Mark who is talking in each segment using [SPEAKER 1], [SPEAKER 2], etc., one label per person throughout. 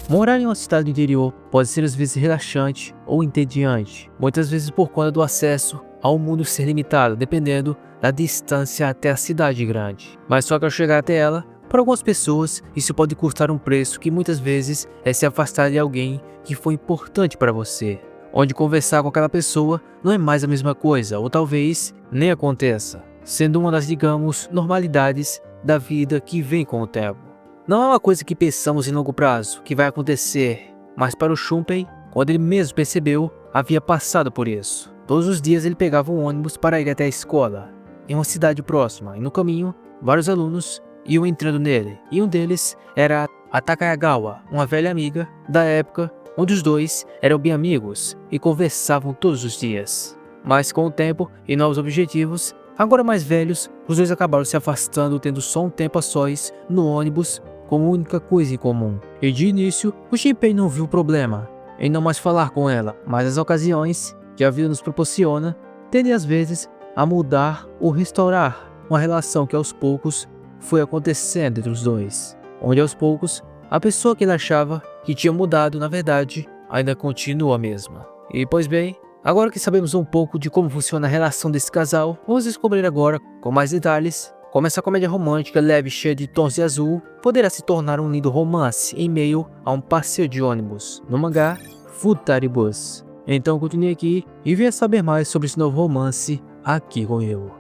[SPEAKER 1] Morar em uma cidade do interior pode ser às vezes relaxante ou entediante, muitas vezes por conta do acesso ao mundo ser limitado, dependendo da distância até a cidade grande. Mas só que ao chegar até ela, para algumas pessoas, isso pode custar um preço que muitas vezes é se afastar de alguém que foi importante para você, onde conversar com aquela pessoa não é mais a mesma coisa, ou talvez nem aconteça, sendo uma das, digamos, normalidades da vida que vem com o tempo. Não é uma coisa que pensamos em longo prazo, que vai acontecer, mas para o Shunpei, quando ele mesmo percebeu, havia passado por isso. Todos os dias ele pegava um ônibus para ir até a escola, em uma cidade próxima, e no caminho, vários alunos iam entrando nele, e um deles era a Takayagawa, uma velha amiga da época, onde os dois eram bem amigos e conversavam todos os dias. Mas com o tempo e novos objetivos, agora mais velhos, os dois acabaram se afastando, tendo só um tempo a sós no ônibus como única coisa em comum. E de início, o Shinpei não viu problema em não mais falar com ela, mas as ocasiões que a vida nos proporciona tendem às vezes a mudar ou restaurar uma relação que aos poucos foi acontecendo entre os dois, onde aos poucos a pessoa que ele achava que tinha mudado, na verdade, ainda continua a mesma. E pois bem, agora que sabemos um pouco de como funciona a relação desse casal, vamos descobrir agora, com mais detalhes, como essa comédia romântica leve e cheia de tons de azul poderá se tornar um lindo romance em meio a um passeio de ônibus no mangá Futari Bus. Então continue aqui e venha saber mais sobre esse novo romance aqui com eu.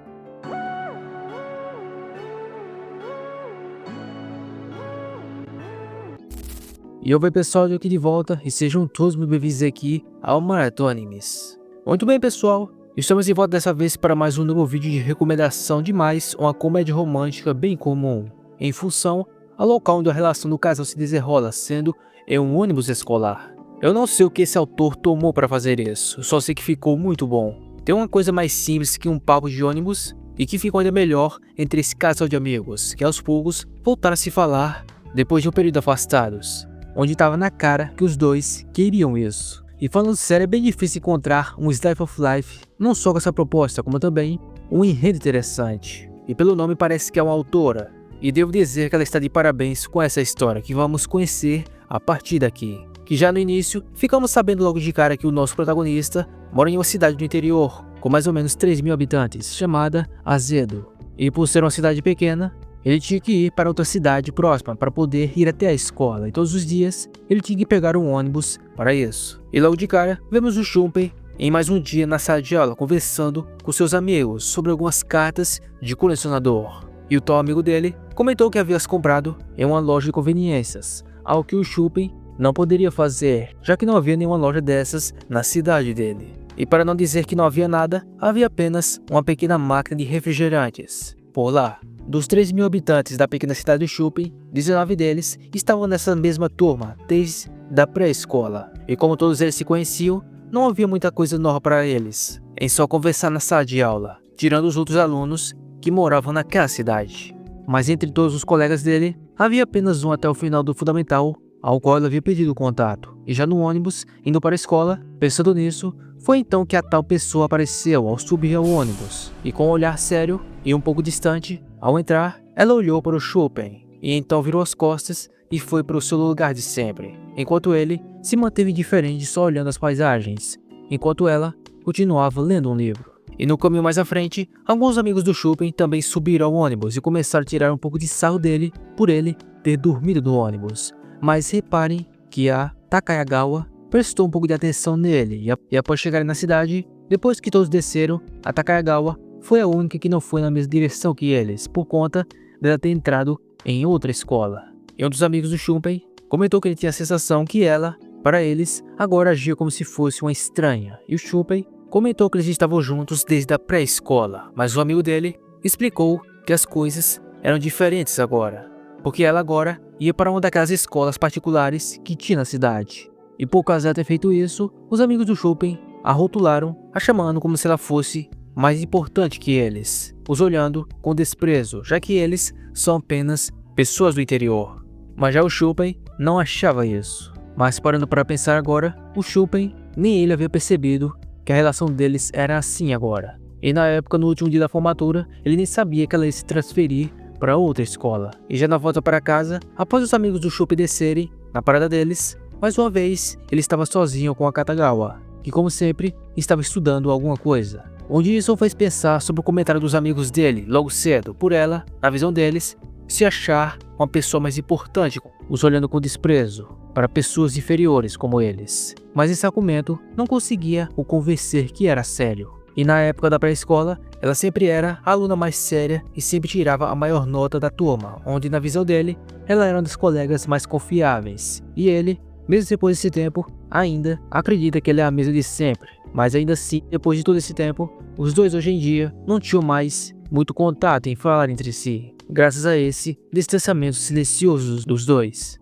[SPEAKER 1] E oi pessoal, eu aqui de volta e sejam todos muito bem-vindos aqui ao Maratona Animes. Muito bem pessoal, estamos de volta dessa vez para mais um novo vídeo de recomendação de mais uma comédia romântica bem comum, em função ao local onde a relação do casal se desenrola, sendo em um ônibus escolar. Eu não sei o que esse autor tomou para fazer isso, só sei que ficou muito bom. Tem uma coisa mais simples que um papo de ônibus e que ficou ainda melhor entre esse casal de amigos, que aos poucos voltaram a se falar depois de um período afastados, onde estava na cara que os dois queriam isso. E falando sério, é bem difícil encontrar um Slice of Life, não só com essa proposta, como também um enredo interessante. E pelo nome parece que é uma autora, e devo dizer que ela está de parabéns com essa história que vamos conhecer a partir daqui. Que já no início, ficamos sabendo logo de cara que o nosso protagonista mora em uma cidade do interior, com mais ou menos 3.000 habitantes, chamada Azedo. E por ser uma cidade pequena, ele tinha que ir para outra cidade próxima para poder ir até a escola, e todos os dias ele tinha que pegar um ônibus para isso. E logo de cara, vemos o Shunpei em mais um dia na sala de aula conversando com seus amigos sobre algumas cartas de colecionador. E o tal amigo dele comentou que havia as comprado em uma loja de conveniências, algo que o Shunpei não poderia fazer, já que não havia nenhuma loja dessas na cidade dele. E para não dizer que não havia nada, havia apenas uma pequena máquina de refrigerantes por lá. Dos 3.000 habitantes da pequena cidade de Shunpei, 19 deles estavam nessa mesma turma desde a pré-escola. E como todos eles se conheciam, não havia muita coisa nova para eles, em só conversar na sala de aula, tirando os outros alunos que moravam naquela cidade. Mas entre todos os colegas dele, havia apenas um até o final do fundamental, ao qual ele havia pedido contato. E já no ônibus, indo para a escola, pensando nisso, foi então que a tal pessoa apareceu ao subir ao ônibus. E com um olhar sério e um pouco distante, ao entrar, ela olhou para o Shunpei, e então virou as costas e foi para o seu lugar de sempre, enquanto ele se manteve indiferente só olhando as paisagens, enquanto ela continuava lendo um livro. E no caminho mais à frente, alguns amigos do Shunpei também subiram ao ônibus e começaram a tirar um pouco de sarro dele por ele ter dormido no ônibus. Mas reparem que a Takayagawa prestou um pouco de atenção nele, e após chegarem na cidade, depois que todos desceram, a Takayagawa foi a única que não foi na mesma direção que eles, por conta dela ter entrado em outra escola. E um dos amigos do Shunpei comentou que ele tinha a sensação que ela, para eles, agora agia como se fosse uma estranha, e o Shunpei comentou que eles estavam juntos desde a pré-escola, mas o amigo dele explicou que as coisas eram diferentes agora, porque ela agora ia para uma daquelas escolas particulares que tinha na cidade. E por causa dela ter feito isso, os amigos do Shunpei a rotularam, a chamando como se ela fosse mais importante que eles, os olhando com desprezo, já que eles são apenas pessoas do interior. Mas já o Shunpei não achava isso. Mas parando para pensar agora, o Shunpei nem ele havia percebido que a relação deles era assim agora. E na época, no último dia da formatura, ele nem sabia que ela ia se transferir para outra escola. E já na volta para casa, após os amigos do Chopin descerem na parada deles, mais uma vez ele estava sozinho com a Katagawa, que como sempre estava estudando alguma coisa. Onde isso fez pensar sobre o comentário dos amigos dele logo cedo, por ela, na visão deles, se achar uma pessoa mais importante, os olhando com desprezo para pessoas inferiores como eles. Mas esse argumento não conseguia o convencer que era sério. E na época da pré-escola, ela sempre era a aluna mais séria e sempre tirava a maior nota da turma, onde na visão dele, ela era uma das colegas mais confiáveis. E ele, mesmo depois desse tempo, ainda acredita que ela é a mesma de sempre. Mas ainda assim, depois de todo esse tempo, os dois hoje em dia não tinham mais muito contato em falar entre si, graças a esse distanciamento silencioso dos dois.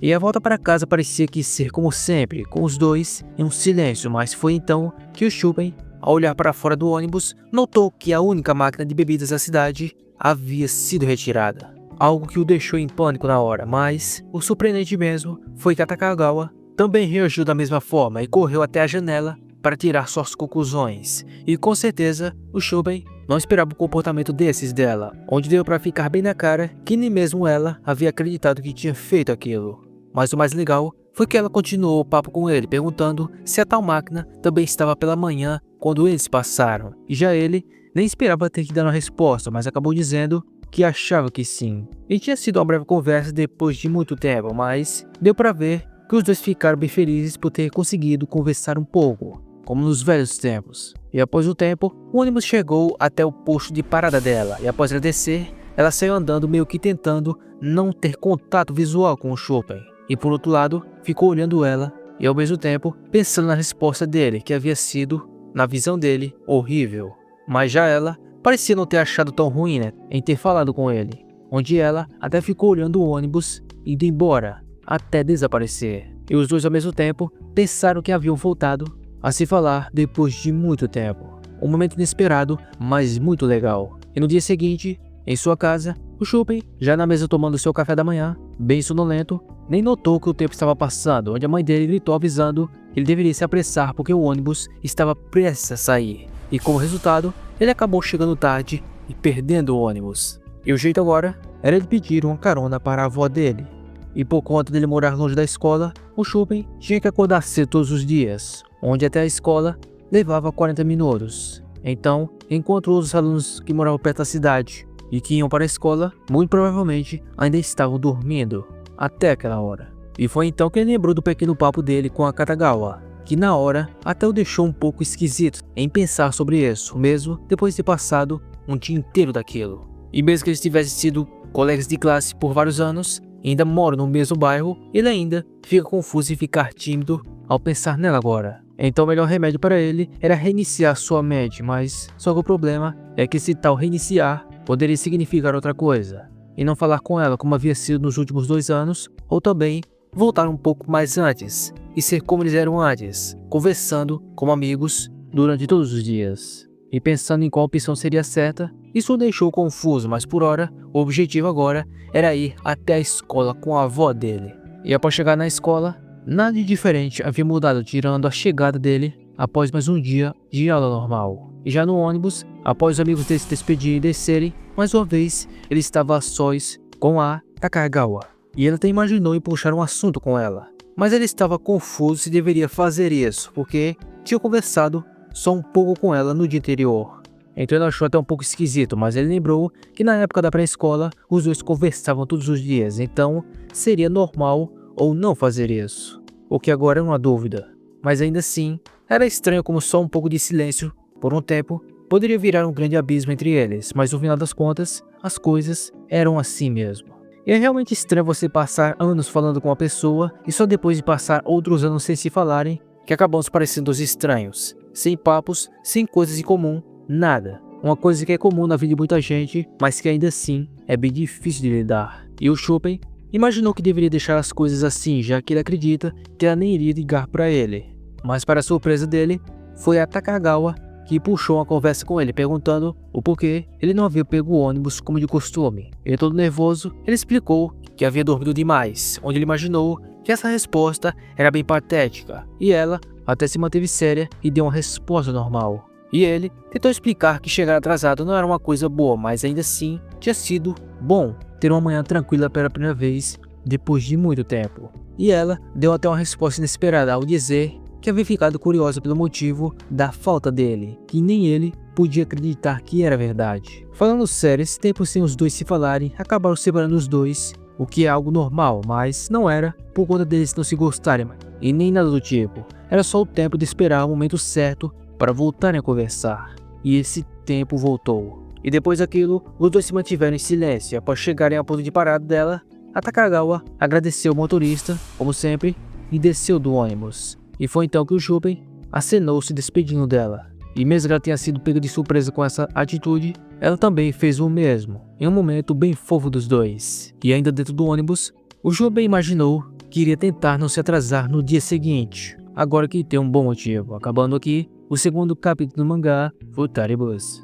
[SPEAKER 1] E a volta para casa parecia que ia ser como sempre, com os dois em um silêncio, mas foi então que o Chopin, ao olhar para fora do ônibus, notou que a única máquina de bebidas da cidade havia sido retirada. Algo que o deixou em pânico na hora, mas o surpreendente mesmo foi que a Takagawa também reagiu da mesma forma e correu até a janela para tirar suas conclusões. E com certeza, o Chopin não esperava o comportamento desses dela, onde deu para ficar bem na cara que nem mesmo ela havia acreditado que tinha feito aquilo. Mas o mais legal foi que ela continuou o papo com ele, perguntando se a tal máquina também estava pela manhã quando eles passaram. E já ele nem esperava ter que dar uma resposta, mas acabou dizendo que achava que sim. E tinha sido uma breve conversa depois de muito tempo, mas deu para ver que os dois ficaram bem felizes por ter conseguido conversar um pouco, como nos velhos tempos. E após o tempo, o ônibus chegou até o posto de parada dela, e após ela descer, ela saiu andando meio que tentando não ter contato visual com o Chopin. E por outro lado, ficou olhando ela e ao mesmo tempo pensando na resposta dele, que havia sido, na visão dele, horrível. Mas já ela parecia não ter achado tão ruim, em ter falado com ele, onde ela até ficou olhando o ônibus indo embora, até desaparecer. E os dois ao mesmo tempo pensaram que haviam voltado a se falar depois de muito tempo. Um momento inesperado, mas muito legal. E no dia seguinte, em sua casa, o Chopin, já na mesa tomando seu café da manhã, bem sonolento, nem notou que o tempo estava passando, onde a mãe dele gritou avisando que ele deveria se apressar porque o ônibus estava prestes a sair. E como resultado, ele acabou chegando tarde e perdendo o ônibus. E o jeito agora era ele pedir uma carona para a avó dele. E por conta dele morar longe da escola, o Chopin tinha que acordar cedo todos os dias, onde até a escola levava 40 minutos. Então, enquanto os alunos que moravam perto da cidade e que iam para a escola, muito provavelmente ainda estavam dormindo até aquela hora. E foi então que ele lembrou do pequeno papo dele com a Katagawa, que na hora até o deixou um pouco esquisito em pensar sobre isso, mesmo depois de ter passado um dia inteiro daquilo. E mesmo que eles tivessem sido colegas de classe por vários anos, e ainda moram no mesmo bairro, ele ainda fica confuso e ficar tímido ao pensar nela agora. Então o melhor remédio para ele era reiniciar sua mente, mas só que o problema é que esse tal reiniciar poderia significar outra coisa, e não falar com ela como havia sido nos últimos 2 anos, ou também voltar um pouco mais antes e ser como eles eram antes, conversando como amigos durante todos os dias. E pensando em qual opção seria certa, isso o deixou confuso, mas por hora, o objetivo agora era ir até a escola com a avó dele. E após chegar na escola, nada de diferente havia mudado, tirando a chegada dele após mais um dia de aula normal. E já no ônibus, após os amigos dele se despedirem e descerem, mais uma vez ele estava a sós com a Takagawa. E ele até imaginou em puxar um assunto com ela, mas ele estava confuso se deveria fazer isso, porque tinha conversado só um pouco com ela no dia anterior. Então ele achou até um pouco esquisito, mas ele lembrou que na época da pré-escola os dois conversavam todos os dias, então seria normal ou não fazer isso, o que agora é uma dúvida. Mas ainda assim, era estranho como só um pouco de silêncio, por um tempo, poderia virar um grande abismo entre eles, mas no final das contas, as coisas eram assim mesmo. E é realmente estranho você passar anos falando com uma pessoa e só depois de passar outros anos sem se falarem, que acabamos parecendo os estranhos, sem papos, sem coisas em comum, nada. Uma coisa que é comum na vida de muita gente, mas que ainda assim é bem difícil de lidar. E o Chopin imaginou que deveria deixar as coisas assim, já que ele acredita que ela nem iria ligar para ele. Mas para a surpresa dele, foi a Takagawa que puxou uma conversa com ele, perguntando o porquê ele não havia pego o ônibus como de costume. Ele todo nervoso, ele explicou que havia dormido demais, onde ele imaginou que essa resposta era bem patética, e ela até se manteve séria e deu uma resposta normal. E ele tentou explicar que chegar atrasado não era uma coisa boa, mas ainda assim tinha sido bom ter uma manhã tranquila pela primeira vez depois de muito tempo. E ela deu até uma resposta inesperada ao dizer que havia ficado curiosa pelo motivo da falta dele, que nem ele podia acreditar que era verdade. Falando sério, esse tempo sem os dois se falarem acabaram separando os dois, o que é algo normal, mas não era por conta deles não se gostarem e nem nada do tipo. Era só o tempo de esperar o momento certo para voltarem a conversar. E esse tempo voltou. E depois daquilo, os dois se mantiveram em silêncio. Após chegarem ao ponto de parada dela, a Takagawa agradeceu o motorista, como sempre, e desceu do ônibus. E foi então que o Junpei acenou se despedindo dela. E mesmo que ela tenha sido pega de surpresa com essa atitude, ela também fez o mesmo, em um momento bem fofo dos dois. E ainda dentro do ônibus, o Junpei imaginou que iria tentar não se atrasar no dia seguinte, agora que tem um bom motivo. Acabando aqui o segundo capítulo do mangá, Futari Bus.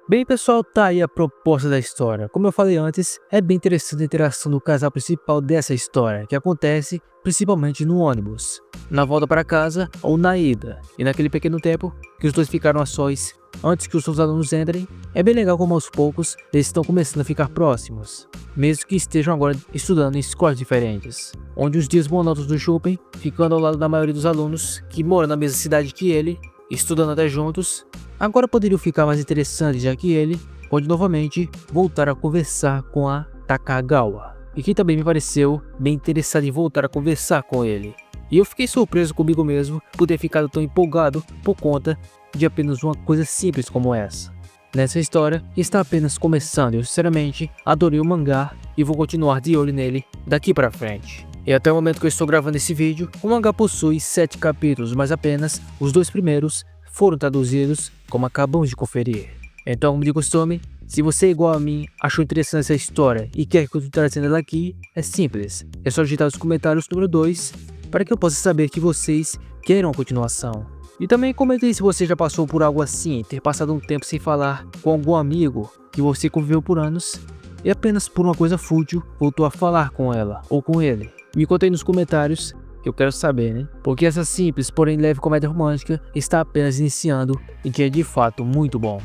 [SPEAKER 1] Bem pessoal, tá aí a proposta da história. Como eu falei antes, é bem interessante a interação do casal principal dessa história, que acontece principalmente no ônibus, na volta para casa ou na ida, e naquele pequeno tempo que os dois ficaram a sós antes que os seus alunos entrem. É bem legal como aos poucos eles estão começando a ficar próximos, mesmo que estejam agora estudando em escolas diferentes, onde os dias monótonos do Junpei, ficando ao lado da maioria dos alunos que moram na mesma cidade que ele, estudando até juntos, agora poderiam ficar mais interessantes, já que ele pode novamente voltar a conversar com a Takagawa, e que também me pareceu bem interessado em voltar a conversar com ele. E eu fiquei surpreso comigo mesmo por ter ficado tão empolgado por conta de apenas uma coisa simples como essa. Nessa história está apenas começando, eu sinceramente adorei o mangá e vou continuar de olho nele daqui para frente. E até o momento que eu estou gravando esse vídeo, o mangá possui 7 capítulos, mas apenas os 2 primeiros foram traduzidos, como acabamos de conferir. Então, como de costume, se você é igual a mim, achou interessante essa história e quer que eu continue trazendo ela aqui, é simples. É só digitar nos comentários número 2 para que eu possa saber que vocês queiram a continuação. E também comentem se você já passou por algo assim, ter passado um tempo sem falar com algum amigo que você conviveu por anos e apenas por uma coisa fútil voltou a falar com ela ou com ele. Me contem nos comentários que eu quero saber, né? Porque essa simples, porém leve comédia romântica está apenas iniciando e que é de fato muito bom.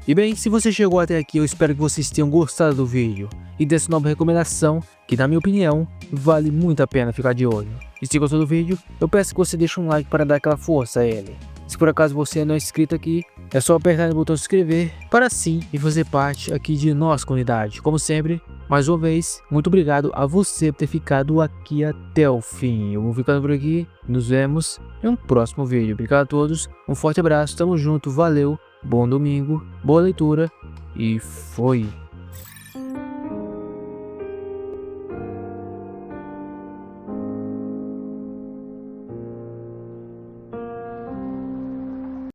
[SPEAKER 1] E bem, se você chegou até aqui, eu espero que vocês tenham gostado do vídeo e dessa nova recomendação, que na minha opinião, vale muito a pena ficar de olho. E se gostou do vídeo, eu peço que você deixe um like para dar aquela força a ele. Se por acaso você não é inscrito aqui, é só apertar no botão se inscrever para sim e fazer parte aqui de nossa comunidade. Como sempre, mais uma vez, muito obrigado a você por ter ficado aqui até o fim. Eu vou ficando por aqui, nos vemos em um próximo vídeo. Obrigado a todos, um forte abraço, tamo junto, valeu, bom domingo, boa leitura e foi!